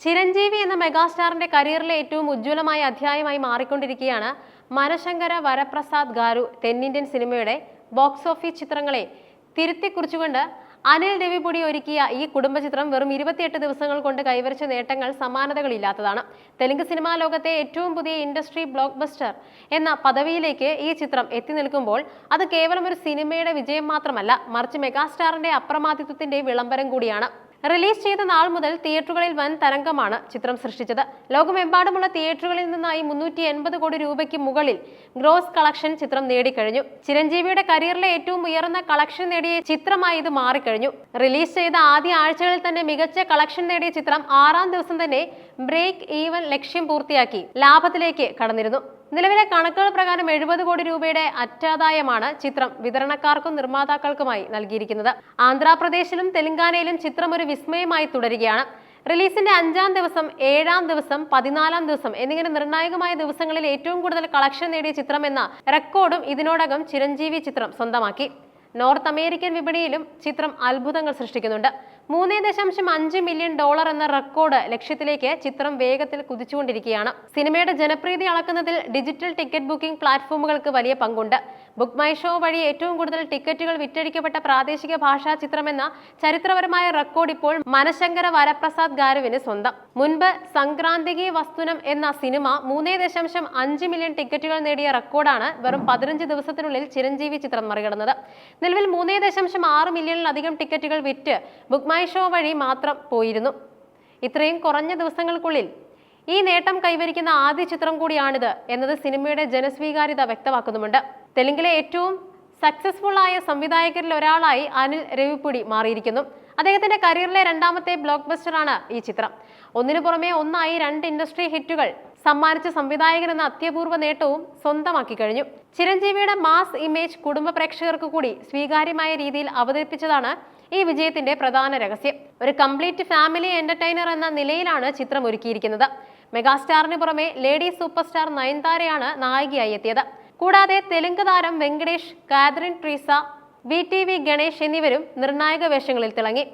ചിരഞ്ജീവി എന്ന മെഗാസ്റ്റാറിന്റെ കരിയറിലെ ഏറ്റവും ഉജ്ജ്വലമായ അധ്യായമായി മാറിക്കൊണ്ടിരിക്കുകയാണ് മനശങ്കര വരപ്രസാദ് ഗാരു തെന്നിന്ത്യൻ സിനിമയുടെ ബോക്സ് ഓഫീസ് ചിത്രങ്ങളെ തിരുത്തിക്കുറിച്ചുകൊണ്ട് അനിൽ രവിപുടി ഒരുക്കിയ ഈ കുടുംബ ചിത്രം വെറും 28 ദിവസങ്ങൾ കൊണ്ട് കൈവരിച്ച നേട്ടങ്ങൾ സമാനതകളില്ലാത്തതാണ്. തെലുങ്ക് സിനിമാ ലോകത്തെ ഏറ്റവും പുതിയ ഇൻഡസ്ട്രി ബ്ലോക്ക് ബസ്റ്റർ എന്ന പദവിയിലേക്ക് ഈ ചിത്രം എത്തി നിൽക്കുമ്പോൾ അത് കേവലം ഒരു സിനിമയുടെ വിജയം മാത്രമല്ല, മറിച്ച് മെഗാസ്റ്റാറിന്റെ അപ്രമാദിത്വത്തിന്റെ വിളംബരം കൂടിയാണ്. റിലീസ് ചെയ്ത നാൾ മുതൽ തിയേറ്ററുകളിൽ വൻ തരംഗമാണ് ചിത്രം സൃഷ്ടിച്ചത്. ലോകമെമ്പാടുമുള്ള തിയേറ്ററുകളിൽ നിന്നായി 380 കോടി രൂപയ്ക്ക് മുകളിൽ ഗ്രോസ് കളക്ഷൻ ചിത്രം നേടിക്കഴിഞ്ഞു. ചിരഞ്ജീവിയുടെ കരിയറിലെ ഏറ്റവും ഉയർന്ന കളക്ഷൻ നേടിയ ചിത്രമായി ഇത് മാറിക്കഴിഞ്ഞു. റിലീസ് ചെയ്ത ആദ്യ ആഴ്ചകളിൽ തന്നെ മികച്ച കളക്ഷൻ നേടിയ ചിത്രം 6ാം ദിവസം തന്നെ ബ്രേക്ക് ഈവൻ ലക്ഷ്യം പൂർത്തിയാക്കി ലാഭത്തിലേക്ക് കടന്നിരുന്നു. നിലവിലെ കണക്കുകൾ പ്രകാരം 70 കോടി രൂപയുടെ അറ്റാദായമാണ് ചിത്രം വിതരണക്കാർക്കും നിർമ്മാതാക്കൾക്കുമായി നൽകിയിരിക്കുന്നത്. ആന്ധ്രാപ്രദേശിലും തെലങ്കാനയിലും ചിത്രം ഒരു വിസ്മയമായി തുടരുകയാണ്. റിലീസിന്റെ 5ാം ദിവസം, 7ാം ദിവസം, 14ാം ദിവസം എന്നിങ്ങനെ നിർണായകമായ ദിവസങ്ങളിൽ ഏറ്റവും കൂടുതൽ കളക്ഷൻ നേടിയ ചിത്രം എന്ന റെക്കോർഡും ഇതിനോടകം ചിരഞ്ജീവി ചിത്രം സ്വന്തമാക്കി. നോർത്ത് അമേരിക്കൻ വിപണിയിലും ചിത്രം അത്ഭുതങ്ങൾ സൃഷ്ടിക്കുന്നുണ്ട്. $3.5 മില്യൺ എന്ന റെക്കോർഡ് ലക്ഷ്യത്തിലേക്ക് ചിത്രം വേഗത്തിൽ കുതിച്ചുകൊണ്ടിരിക്കുകയാണ്. സിനിമയുടെ ജനപ്രീതി അളക്കുന്നതിൽ ഡിജിറ്റൽ ടിക്കറ്റ് ബുക്കിംഗ് പ്ലാറ്റ്ഫോമുകൾക്ക് വലിയ പങ്കുണ്ട്. ബുക്ക് മൈ ഷോ വഴി ഏറ്റവും കൂടുതൽ ടിക്കറ്റുകൾ വിറ്റഴിക്കപ്പെട്ട പ്രാദേശിക ഭാഷാ ചിത്രമെന്ന ചരിത്രപരമായ റെക്കോർഡ് ഇപ്പോൾ മനശങ്കര വരപ്രസാദ് ഗാരുവിന് സ്വന്തം. മുൻപ് സംക്രാന്തികി വസ്തുനം എന്ന സിനിമ 3.5 മില്യൺ ടിക്കറ്റുകൾ നേടിയ റെക്കോർഡാണ് വെറും 15 ദിവസത്തിനുള്ളിൽ ചിരഞ്ജീവി ചിത്രം മറികടന്നത്. നിലവിൽ 3.6 മില്യണിലധികം ടിക്കറ്റുകൾ വിറ്റ് ബുക്ക് മൈ ഷോ വഴി മാത്രം പോയിരുന്നു. ഇത്രയും കുറഞ്ഞ ദിവസങ്ങൾക്കുള്ളിൽ ഈ നേട്ടം കൈവരിക്കുന്ന ആദ്യ ചിത്രം കൂടിയാണിത് എന്നത് സിനിമയുടെ ജനസ്വീകാര്യത വ്യക്തമാക്കുന്നുമുണ്ട്. തെലുങ്കിലെ ഏറ്റവും സക്സസ്ഫുൾ ആയ സംവിധായകരിൽ ഒരാളായി അനിൽ രവിപുടി മാറിയിരിക്കുന്നു. അദ്ദേഹത്തിന്റെ കരിയറിലെ 2ാമത്തെ ബ്ലോക്ക് ബസ്റ്ററാണ് ഈ ചിത്രം. ഒന്നിനു പുറമെ ഒന്നായി 2 ഇൻഡസ്ട്രി ഹിറ്റുകൾ സമ്മാനിച്ച സംവിധായകൻ എന്ന അത്യപൂർവ നേട്ടവും സ്വന്തമാക്കി കഴിഞ്ഞു. ചിരഞ്ജീവിയുടെ മാസ് ഇമേജ് കുടുംബ പ്രേക്ഷകർക്ക് കൂടി സ്വീകാര്യമായ രീതിയിൽ അവതരിപ്പിച്ചതാണ് ഈ വിജയത്തിന്റെ പ്രധാന രഹസ്യം. ഒരു കംപ്ലീറ്റ് ഫാമിലി എന്റർടൈനർ എന്ന നിലയിലാണ് ചിത്രം ഒരുക്കിയിരിക്കുന്നത്. മെഗാസ്റ്റാറിന് പുറമെ ലേഡി സൂപ്പർ സ്റ്റാർ നയൻതാരയാണ് നായികയായി എത്തിയത്. കൂടാതെ തെലുങ്ക് താരം വെങ്കടേഷ്, കാതറിൻ ട്രീസ, VTV ഗണേഷ് എന്നിവരും നിർണായക വേഷങ്ങളിൽ തിളങ്ങി.